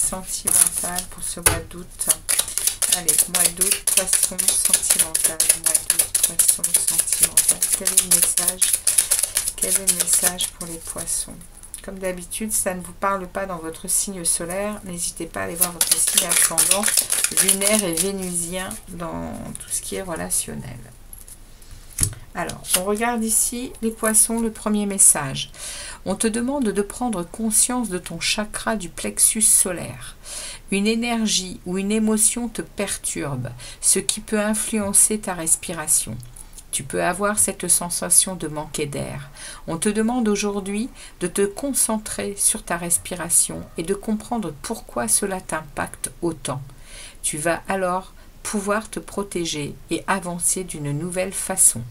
sentimental pour ce mois d'août. Allez, mois d'août, poisson sentimental. Mois d'août, poisson sentimental. Quel est le message? Quel est le message pour les poissons? Comme d'habitude, ça ne vous parle pas dans votre signe solaire. N'hésitez pas à aller voir votre signe ascendant, lunaire et vénusien dans tout ce qui est relationnel. Alors, on regarde ici les poissons, le premier message. On te demande de prendre conscience de ton chakra du plexus solaire. Une énergie ou une émotion te perturbe, ce qui peut influencer ta respiration. Tu peux avoir cette sensation de manquer d'air. On te demande aujourd'hui de te concentrer sur ta respiration et de comprendre pourquoi cela t'impacte autant. Tu vas alors pouvoir te protéger et avancer d'une nouvelle façon.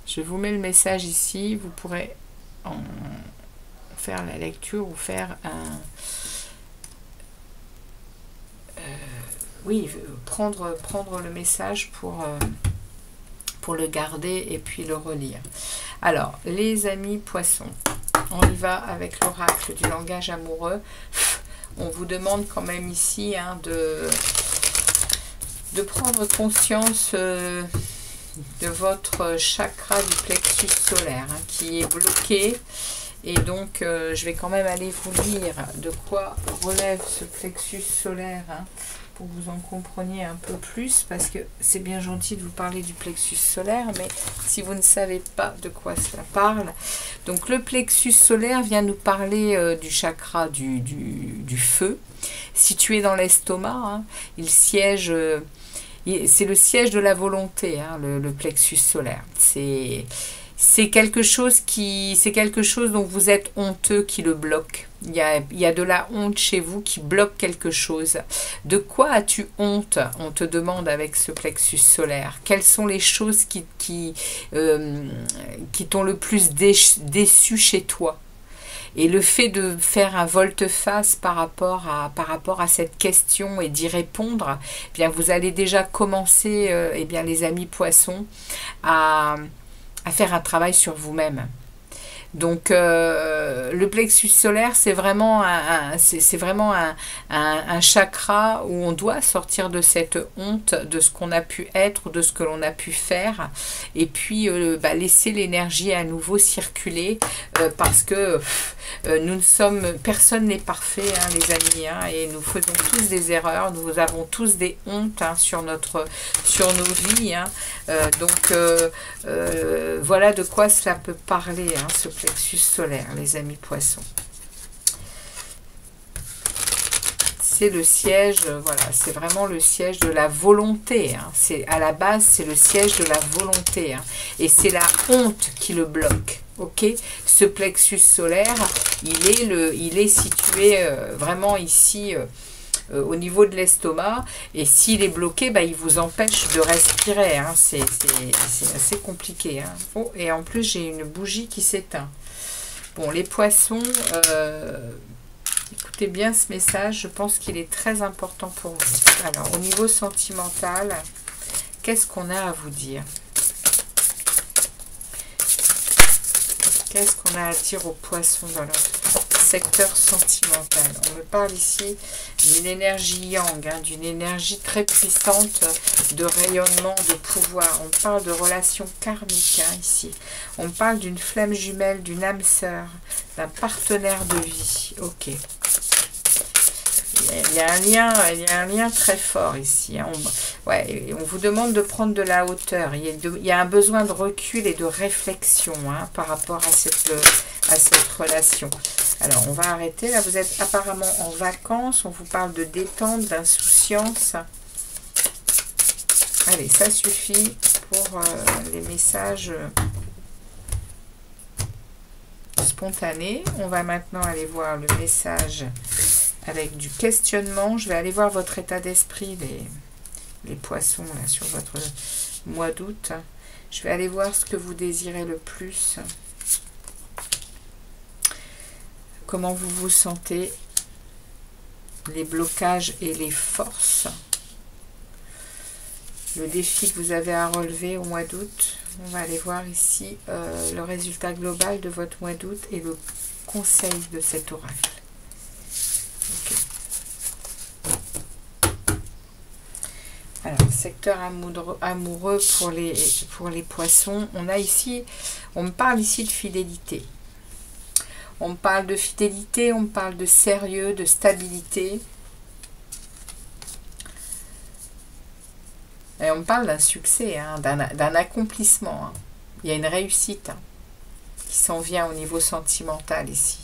Je vous mets le message ici. Vous pourrez en faire la lecture ou faire un... oui, prendre le message pour le garder et puis le relire. Alors, les amis poissons, on y va avec l'oracle du langage amoureux. On vous demande quand même ici hein, de prendre conscience de votre chakra du plexus solaire hein, qui est bloqué. Et donc, je vais quand même aller vous lire de quoi relève ce plexus solaire hein, pour que vous en compreniez un peu plus, parce que c'est bien gentil de vous parler du plexus solaire, mais si vous ne savez pas de quoi cela parle. Donc, le plexus solaire vient nous parler du chakra du feu, situé dans l'estomac. Hein, il siège... c'est le siège de la volonté, hein, le plexus solaire. C'est quelque chose dont vous êtes honteux qui le bloque. Il y a de la honte chez vous qui bloque quelque chose. De quoi as-tu honte? On te demande avec ce plexus solaire. Quelles sont les choses qui t'ont le plus déçu chez toi? Et le fait de faire un volte-face par rapport à cette question et d'y répondre, eh bien vous allez déjà commencer, eh bien les amis poissons, à faire un travail sur vous-même. Donc le plexus solaire, c'est vraiment un chakra où on doit sortir de cette honte de ce qu'on a pu être ou de ce que l'on a pu faire, et puis laisser l'énergie à nouveau circuler, parce que personne n'est parfait hein, les amis, hein, et nous faisons tous des erreurs, nous avons tous des hontes hein, sur nos vies, hein, donc voilà de quoi cela peut parler hein, ce plexus solaire, les amis poissons. C'est le siège, voilà, c'est vraiment le siège de la volonté. Hein. À la base, c'est le siège de la volonté. Hein. Et c'est la honte qui le bloque. Ok, ce plexus solaire, il est situé vraiment ici au niveau de l'estomac, et s'il est bloqué, il vous empêche de respirer. Hein. C'est assez compliqué. Hein. Oh, et en plus, j'ai une bougie qui s'éteint. Bon, les poissons, écoutez bien ce message, je pense qu'il est très important pour vous. Alors, au niveau sentimental, qu'est-ce qu'on a à vous dire? Qu'est-ce qu'on a à dire aux poissons dans leur secteur sentimental? On me parle ici d'une énergie yang, hein, d'une énergie très puissante de rayonnement, de pouvoir. On parle de relations karmiques hein, ici. On parle d'une flamme jumelle, d'une âme sœur, d'un partenaire de vie. Ok. Il y a un lien très fort ici. Hein. On vous demande de prendre de la hauteur. Il y a un besoin de recul et de réflexion hein, par rapport à cette relation. Alors, on va arrêter. Là, vous êtes apparemment en vacances. On vous parle de détente, d'insouciance. Allez, ça suffit pour les messages spontanés. On va maintenant aller voir le message avec du questionnement. Je vais aller voir votre état d'esprit, les poissons, là, sur votre mois d'août. Je vais aller voir ce que vous désirez le plus. Comment vous vous sentez, les blocages et les forces. Le défi que vous avez à relever au mois d'août. On va aller voir ici le résultat global de votre mois d'août et le conseil de cet oracle. Alors, secteur amoureux pour les poissons. On a ici, on me parle ici de fidélité. On me parle de fidélité, on me parle de sérieux, de stabilité. Et on me parle d'un succès, hein, d'un accomplissement. Hein. Il y a une réussite hein, qui s'en vient au niveau sentimental ici.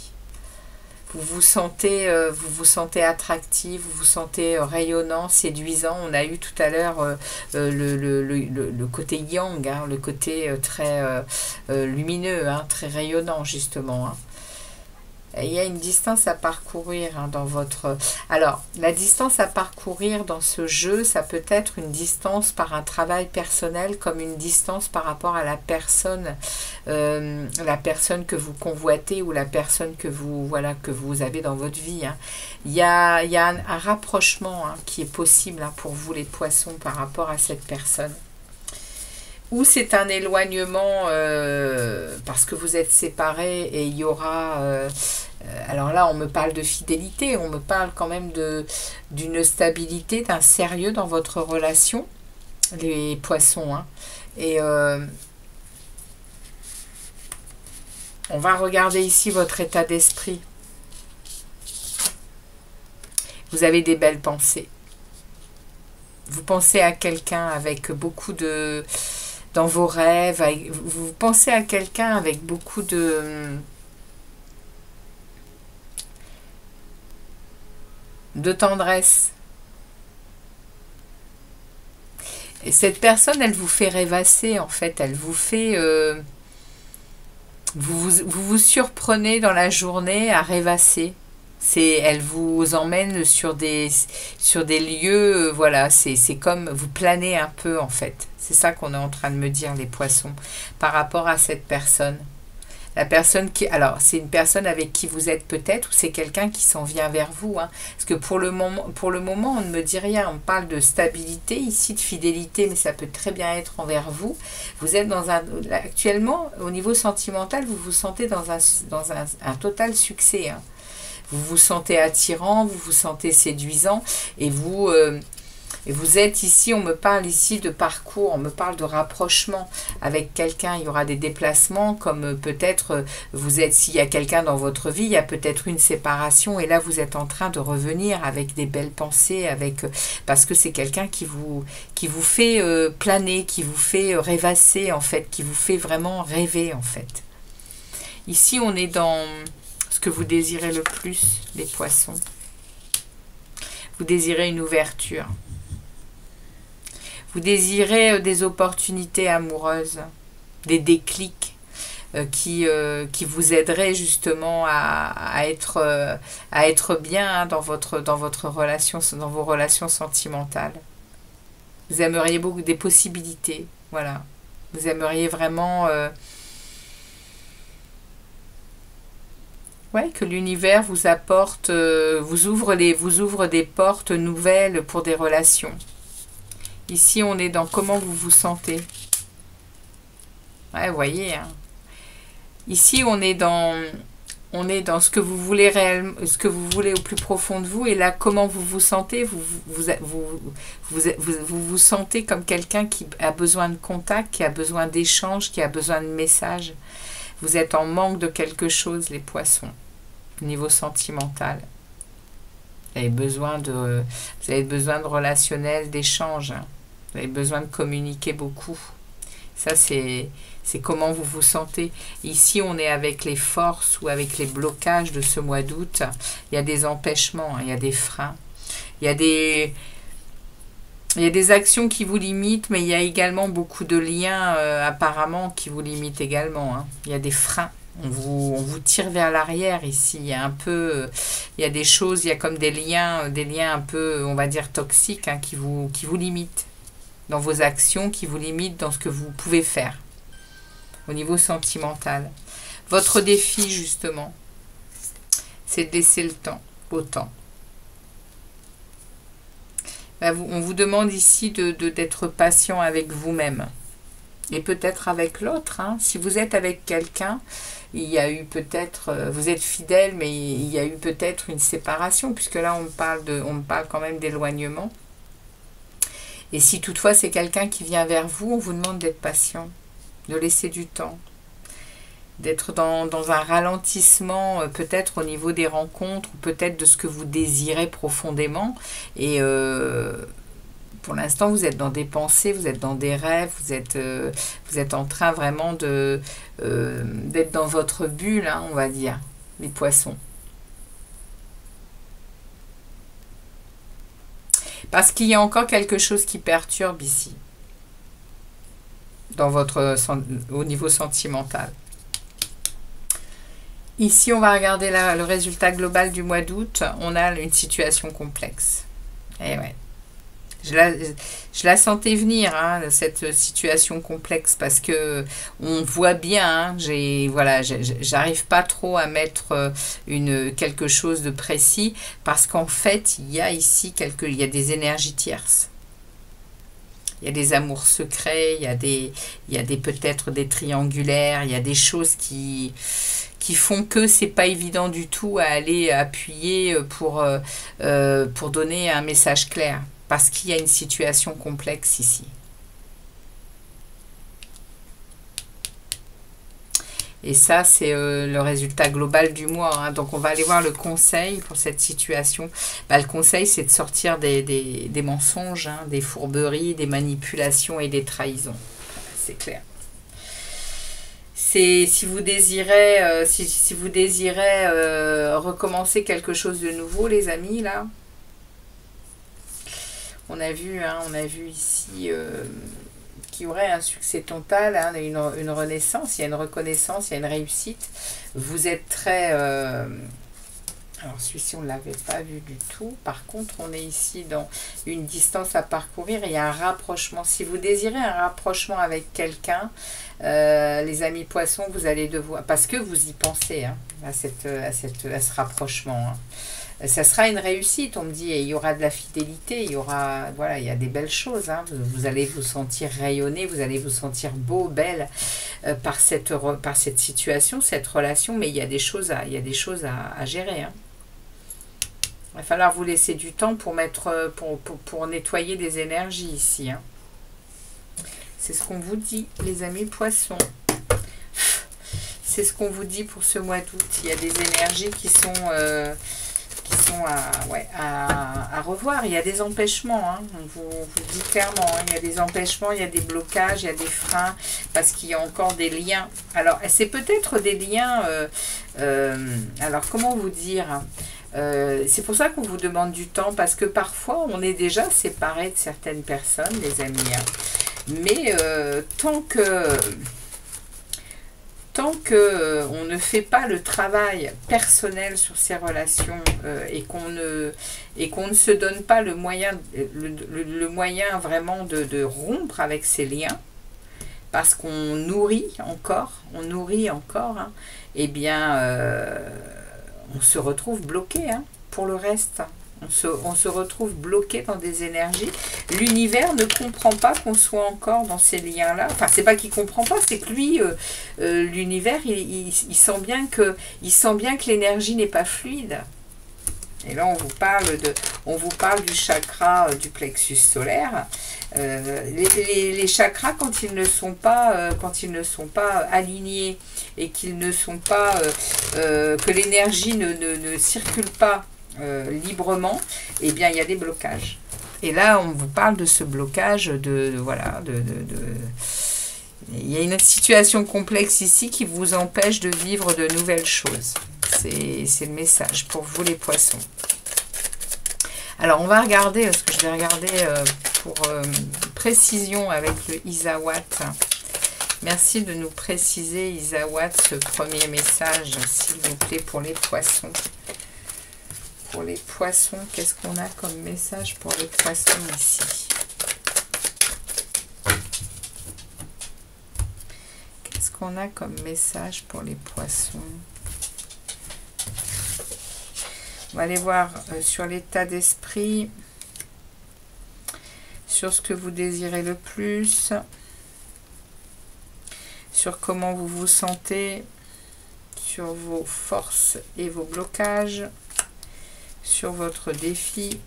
Vous vous sentez attractif, vous vous sentez rayonnant, séduisant. On a eu tout à l'heure le côté yang, hein, le côté très lumineux, hein, très rayonnant justement. Hein. Il y a une distance à parcourir hein, dans votre... Alors, la distance à parcourir dans ce jeu, ça peut être une distance par un travail personnel, comme une distance par rapport à la personne que vous convoitez ou la personne que vous avez dans votre vie. Hein. Il y a un rapprochement hein, qui est possible hein, pour vous les poissons par rapport à cette personne. Ou c'est un éloignement parce que vous êtes séparés et il y aura... alors là, on me parle de fidélité, on me parle quand même d'une stabilité, d'un sérieux dans votre relation, les poissons. Hein. Et on va regarder ici votre état d'esprit. Vous avez des belles pensées. Vous pensez à quelqu'un avec beaucoup de... dans vos rêves, vous pensez à quelqu'un avec beaucoup de tendresse. Et cette personne, elle vous fait rêvasser, en fait. Elle vous fait... vous vous surprenez dans la journée à rêvasser. Elle vous emmène sur des lieux, voilà, c'est comme vous planez un peu en fait. C'est ça qu'on est en train de me dire les poissons par rapport à cette personne. La personne qui, alors c'est une personne avec qui vous êtes peut-être ou c'est quelqu'un qui s'en vient vers vous. Hein, parce que pour le moment, on ne me dit rien. On parle de stabilité ici, de fidélité, mais ça peut très bien être envers vous. Vous êtes actuellement, au niveau sentimental, vous vous sentez dans un total succès. Hein. Vous vous sentez attirant, vous vous sentez séduisant et vous êtes ici, on me parle ici de parcours, on me parle de rapprochement avec quelqu'un. Il y aura des déplacements comme peut-être s'il y a quelqu'un dans votre vie, il y a peut-être une séparation et là vous êtes en train de revenir avec des belles pensées, parce que c'est quelqu'un qui vous fait planer, qui vous fait rêvasser en fait, qui vous fait vraiment rêver en fait. Ici on est dans... ce que vous désirez le plus, les poissons. Vous désirez une ouverture. Vous désirez des opportunités amoureuses, des déclics qui vous aideraient justement à être bien hein, dans votre relation, dans vos relations sentimentales. Vous aimeriez beaucoup des possibilités, voilà. Vous aimeriez vraiment... ouais, que l'univers vous apporte, vous ouvre des portes nouvelles pour des relations. Ici, on est dans comment vous vous sentez. Ouais, vous voyez. Hein. Ici, on est dans ce que vous voulez réellement, ce que vous voulez au plus profond de vous. Et là, comment vous vous sentez, vous sentez comme quelqu'un qui a besoin de contact, qui a besoin d'échange, qui a besoin de messages. Vous êtes en manque de quelque chose, les poissons, au niveau sentimental. Vous avez besoin de relationnel, d'échange. Vous avez besoin de communiquer beaucoup. Ça, c'est comment vous vous sentez. Ici, on est avec les forces ou avec les blocages de ce mois d'août. Il y a des empêchements, hein, il y a des freins. Il y a des actions qui vous limitent, mais il y a également beaucoup de liens apparemment qui vous limitent également. Hein. Il y a des freins. On vous tire vers l'arrière ici. Il y a un peu, il y a des choses, il y a comme des liens un peu, on va dire toxiques, hein, qui vous limitent dans vos actions, qui vous limitent dans ce que vous pouvez faire au niveau sentimental. Votre défi justement, c'est de laisser le temps au temps. On vous demande ici d'être patient avec vous-même et peut-être avec l'autre. Hein. Si vous êtes avec quelqu'un, il y a eu peut-être, vous êtes fidèle, mais il y a eu peut-être une séparation, puisque là on me parle quand même d'éloignement. Et si toutefois c'est quelqu'un qui vient vers vous, on vous demande d'être patient, de laisser du temps, d'être dans un ralentissement peut-être au niveau des rencontres, ou peut-être de ce que vous désirez profondément. Et pour l'instant, vous êtes dans des pensées, vous êtes dans des rêves, vous êtes en train vraiment d'être dans votre bulle, hein, on va dire, les poissons. Parce qu'il y a encore quelque chose qui perturbe ici, au niveau sentimental. Ici, on va regarder le résultat global du mois d'août. On a une situation complexe. Et ouais. Je la sentais venir, hein, cette situation complexe, parce que on voit bien, hein, voilà, j'arrive pas trop à mettre quelque chose de précis, parce qu'en fait, il y a ici il y a des énergies tierces. Il y a des amours secrets, il y a peut-être des triangulaires, il y a des choses qui font que c'est pas évident du tout à aller appuyer pour donner un message clair. Parce qu'il y a une situation complexe ici. Et ça, c'est le résultat global du mois. Hein. Donc, on va aller voir le conseil pour cette situation. Bah, le conseil, c'est de sortir des mensonges, hein, des fourberies, des manipulations et des trahisons. C'est clair. Si vous désirez, recommencer quelque chose de nouveau, les amis, là. On a vu ici qu'il y aurait un succès total, hein, une renaissance, il y a une reconnaissance, il y a une réussite. Vous êtes très... alors celui-ci, on ne l'avait pas vu du tout. Par contre, on est ici dans une distance à parcourir. Il y a un rapprochement. Si vous désirez un rapprochement avec quelqu'un, les amis poissons, vous allez devoir... Parce que vous y pensez, hein, à ce rapprochement, hein. Ça sera une réussite, on me dit, et il y aura de la fidélité, il y aura, voilà, il y a des belles choses, hein. Vous allez vous sentir rayonner, vous allez vous sentir beau, belle par cette situation, cette relation, mais il y a des choses à gérer, hein. Il va falloir vous laisser du temps pour nettoyer des énergies ici, hein. C'est ce qu'on vous dit, les amis poissons. C'est ce qu'on vous dit pour ce mois d'août. Il y a des énergies qui sont à revoir. Il y a des empêchements, hein. On vous dit clairement, hein. Il y a des empêchements, il y a des blocages, il y a des freins, parce qu'il y a encore des liens. Alors, c'est peut-être des liens... alors, comment vous dire, c'est pour ça qu'on vous demande du temps, parce que parfois, on est déjà séparés de certaines personnes, les amis, hein. Mais tant que on ne fait pas le travail personnel sur ces relations et qu'on ne se donne pas le moyen vraiment de rompre avec ces liens, parce qu'on nourrit encore, hein, eh bien, on se retrouve bloqué, hein, pour le reste. On se retrouve bloqué dans des énergies. L'univers ne comprend pas qu'on soit encore dans ces liens-là. Enfin, c'est pas qu'il comprend pas, c'est que lui, l'univers, il sent bien que l'énergie n'est pas fluide. Et là, on vous parle du chakra du plexus solaire. Les chakras, quand ils ne sont pas alignés et qu'ils ne sont pas, que l'énergie ne circule pas librement, eh bien il y a des blocages. Et là on vous parle de ce blocage voilà, il y a une situation complexe ici qui vous empêche de vivre de nouvelles choses. C'est le message pour vous les poissons. Alors on va regarder, parce que je vais regarder pour précision avec le Isawat. Merci de nous préciser, Isawat, ce premier message, s'il vous plaît, pour les poissons. Pour les poissons, qu'est-ce qu'on a comme message pour les poissons ici? Qu'est-ce qu'on a comme message pour les poissons? On va aller voir sur l'état d'esprit, sur ce que vous désirez le plus, sur comment vous vous sentez, sur vos forces et vos blocages, sur votre défi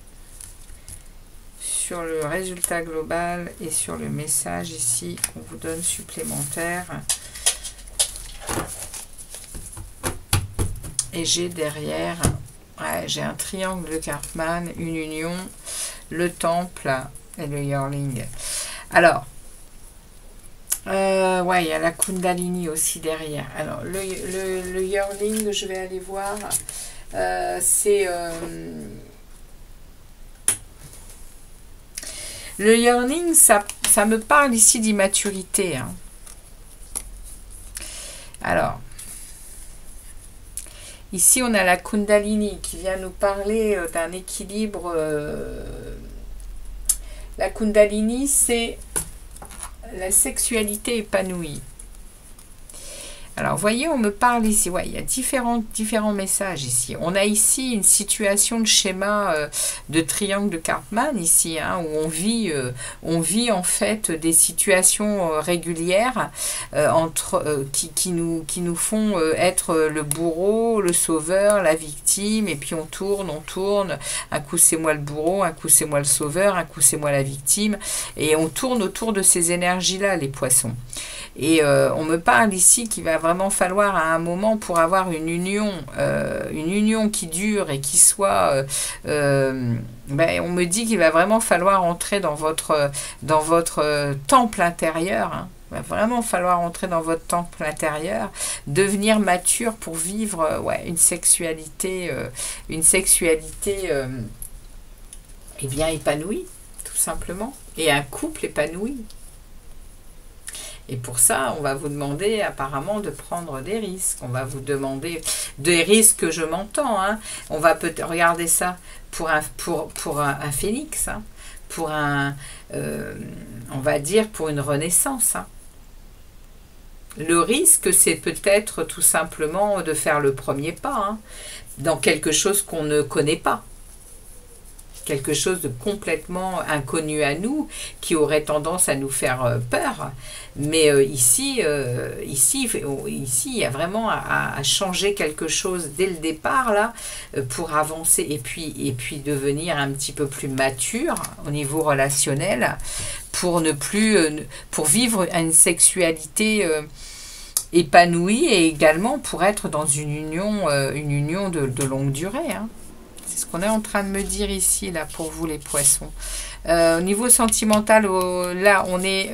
sur le résultat global et sur le message ici qu'on vous donne supplémentaire. Et j'ai derrière, ouais, j'ai un triangle de Karpman, une union, le temple et le yearling. Alors, ouais, il y a la Kundalini aussi derrière. Alors, le yearling, je vais aller voir. C'est... le yearling, ça me parle ici d'immaturité. Hein. Alors, ici, on a la Kundalini qui vient nous parler d'un équilibre. La Kundalini, c'est la sexualité épanouie. Alors, vous voyez, on me parle ici. Ouais, il y a différents messages ici. On a ici une situation de schéma de triangle de Karpman ici, hein, où on vit en fait des situations régulières qui nous font être le bourreau, le sauveur, la victime, et puis on tourne. Un coup c'est moi le bourreau, un coup c'est moi le sauveur, un coup c'est moi la victime, et on tourne autour de ces énergies-là, les poissons. Et on me parle ici qu'il va vraiment falloir à un moment pour avoir une union qui dure et qui soit... ben, on me dit qu'il va vraiment falloir entrer dans votre temple intérieur. Hein. Il va vraiment falloir entrer dans votre temple intérieur, devenir mature pour vivre ouais, une sexualité eh bien épanouie, tout simplement. Et un couple épanoui. Et pour ça, on va vous demander apparemment de prendre des risques. On va vous demander des risques, je m'entends. Hein. On va peut-être regarder ça pour un phénix, hein. Pour un, on va dire pour une renaissance. Hein. Le risque, c'est peut-être tout simplement de faire le premier pas hein, dans quelque chose qu'on ne connaît pas. Quelque chose de complètement inconnu à nous, qui aurait tendance à nous faire peur. Mais ici, il y a vraiment à changer quelque chose dès le départ, là, pour avancer et puis devenir un petit peu plus mature au niveau relationnel, pour vivre une sexualité épanouie et également pour être dans une union de longue durée, hein. C'est ce qu'on est en train de me dire ici, là, pour vous, les poissons. Au niveau sentimental, là, on est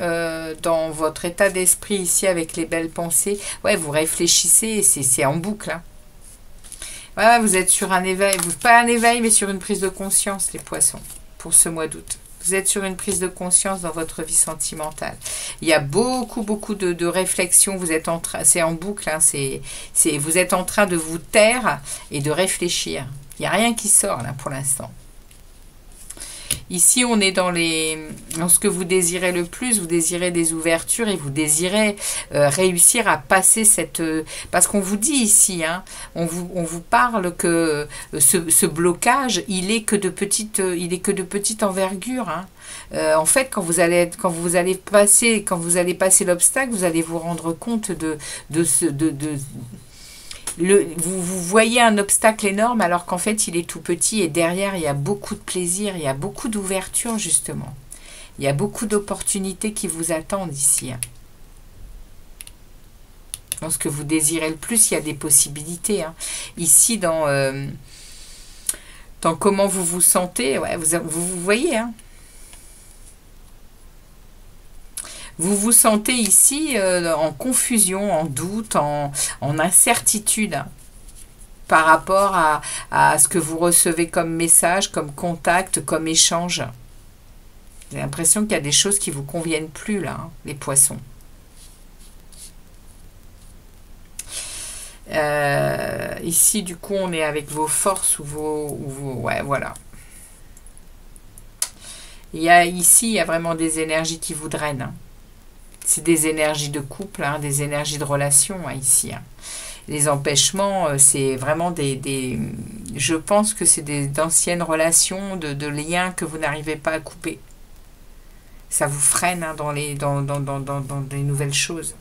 dans votre état d'esprit ici, avec les belles pensées. Ouais, vous réfléchissez, c'est en boucle. Hein. Ouais, vous êtes sur un éveil, pas un éveil, mais sur une prise de conscience, les poissons, pour ce mois d'août. Vous êtes sur une prise de conscience dans votre vie sentimentale. Il y a beaucoup de réflexions. Vous êtes c'est en boucle. Hein, vous êtes en train de vous taire et de réfléchir. Il n'y a rien qui sort là pour l'instant. Ici, on est dans ce que vous désirez le plus. Vous désirez des ouvertures et vous désirez réussir à passer cette... parce qu'on vous dit ici, hein, on vous parle que ce blocage, il est que de petite envergure. Hein. En fait, quand vous allez passer l'obstacle, vous allez vous rendre compte vous voyez un obstacle énorme alors qu'en fait il est tout petit et derrière il y a beaucoup de plaisir, il y a beaucoup d'ouverture justement. Il y a beaucoup d'opportunités qui vous attendent ici. Dans ce que vous désirez le plus, il y a des possibilités. Hein. Ici dans comment vous vous sentez, ouais, vous voyez, hein. Vous vous sentez ici en confusion, en doute, en incertitude hein, par rapport à ce que vous recevez comme message, comme contact, comme échange. J'ai l'impression qu'il y a des choses qui ne vous conviennent plus là, hein, les poissons. Ici, du coup, on est avec vos forces ou vos ouais, voilà. Ici, il y a vraiment des énergies qui vous drainent. Hein. C'est des énergies de couple, hein, des énergies de relation hein, ici. Hein. Les empêchements, c'est vraiment je pense que c'est d'anciennes relations, de liens que vous n'arrivez pas à couper. Ça vous freine hein, dans des nouvelles choses.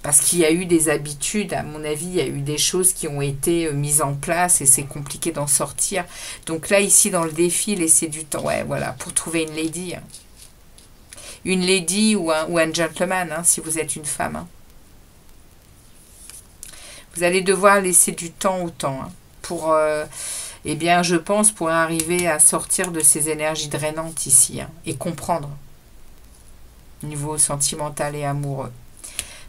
Parce qu'il y a eu des habitudes, à mon avis, il y a eu des choses qui ont été mises en place et c'est compliqué d'en sortir. Donc là, ici, dans le défi, laissez du temps. Ouais, voilà, pour trouver une lady. Une lady ou un gentleman, hein, si vous êtes une femme. Hein. Vous allez devoir laisser du temps au temps. Hein, pour, eh bien, je pense, pour arriver à sortir de ces énergies drainantes ici. Hein, et comprendre. Niveau sentimental et amoureux.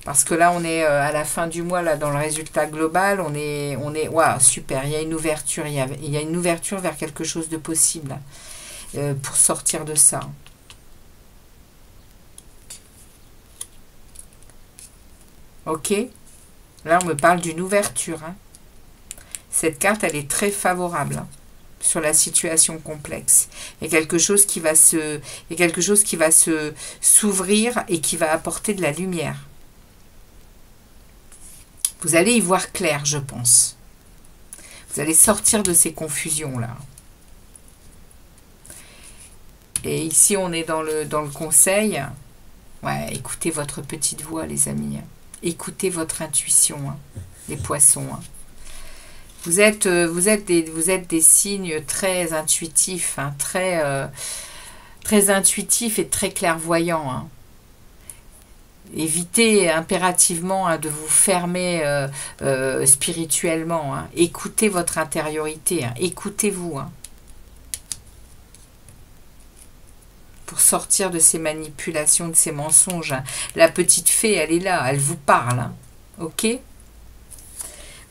Parce que là, on est à la fin du mois, là, dans le résultat global, on est, waouh, super, il y a une ouverture, il y a une ouverture vers quelque chose de possible pour sortir de ça. Ok, là, on me parle d'une ouverture. Hein. Cette carte, elle est très favorable hein, sur la situation complexe. Il y a quelque chose qui va s'ouvrir et qui va apporter de la lumière. Vous allez y voir clair, je pense. Vous allez sortir de ces confusions-là. Et ici, on est dans le conseil. Ouais, écoutez votre petite voix, les amis. Écoutez votre intuition, hein, les poissons. Hein. Vous êtes des signes très intuitifs, hein, très intuitifs et très clairvoyants. Hein. Évitez impérativement hein, de vous fermer spirituellement. Hein. Écoutez votre intériorité. Hein. Écoutez-vous. Hein. Pour sortir de ces manipulations, de ces mensonges. Hein. La petite fée, elle est là. Elle vous parle. Hein. Ok ?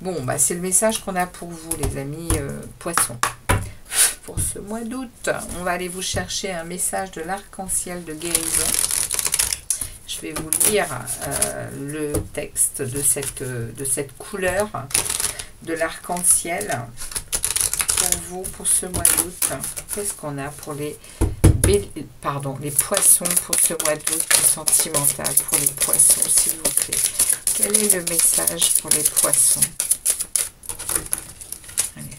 Bon, bah, c'est le message qu'on a pour vous, les amis poissons. Pour ce mois d'août, on va aller vous chercher un message de l'arc-en-ciel de guérison. Je vais vous lire le texte de cette couleur de l'arc-en-ciel pour vous, pour ce mois d'août. Qu'est-ce qu'on a pour les poissons pour ce mois d'août sentimental pour les poissons, s'il vous plaît. Quel est le message pour les poissons? Allez,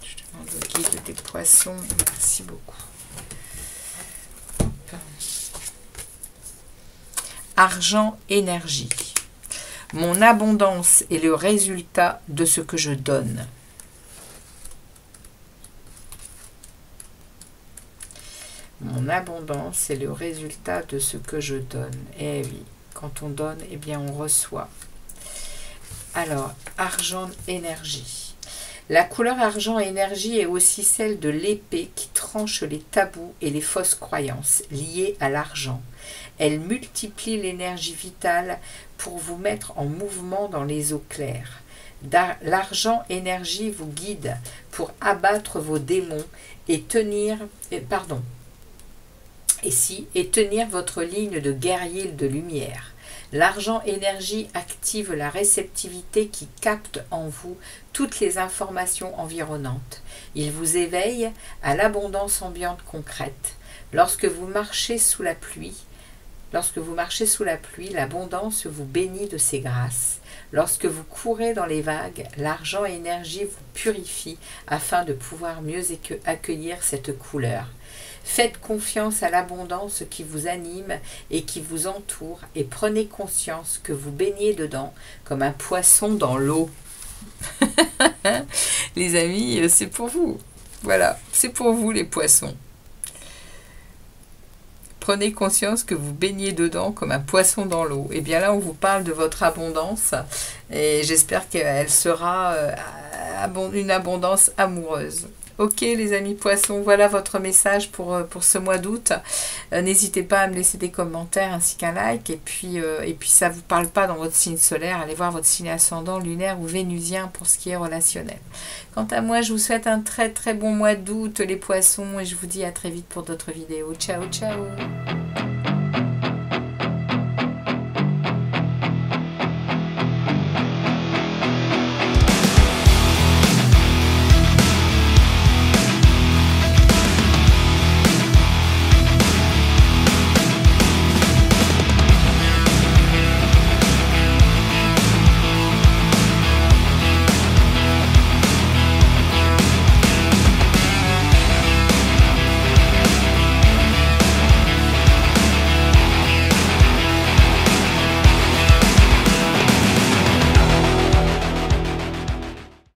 je demande au guide des poissons. Merci beaucoup. Argent, énergie. Mon abondance est le résultat de ce que je donne. Mon abondance est le résultat de ce que je donne. Eh oui, quand on donne, eh bien on reçoit. Alors, argent, énergie. La couleur argent énergie est aussi celle de l'épée qui tranche les tabous et les fausses croyances liées à l'argent. Elle multiplie l'énergie vitale pour vous mettre en mouvement dans les eaux claires. L'argent énergie vous guide pour abattre vos démons et tenir votre ligne de guerrier de lumière. L'argent énergie active la réceptivité qui capte en vous toutes les informations environnantes. Il vous éveille à l'abondance ambiante concrète. Lorsque vous marchez sous la pluie, l'abondance vous bénit de ses grâces. Lorsque vous courez dans les vagues, l'argent énergie vous purifie afin de pouvoir mieux accueillir cette couleur. Faites confiance à l'abondance qui vous anime et qui vous entoure et prenez conscience que vous baignez dedans comme un poisson dans l'eau. Les amis, c'est pour vous. Voilà, c'est pour vous les poissons. Prenez conscience que vous baignez dedans comme un poisson dans l'eau. Et bien là, on vous parle de votre abondance et j'espère qu'elle sera une abondance amoureuse. Ok les amis poissons, voilà votre message pour ce mois d'août. N'hésitez pas à me laisser des commentaires ainsi qu'un like. Et puis ça ne vous parle pas dans votre signe solaire, allez voir votre signe ascendant, lunaire ou vénusien pour ce qui est relationnel. Quant à moi, je vous souhaite un très très bon mois d'août les poissons et je vous dis à très vite pour d'autres vidéos. Ciao ciao.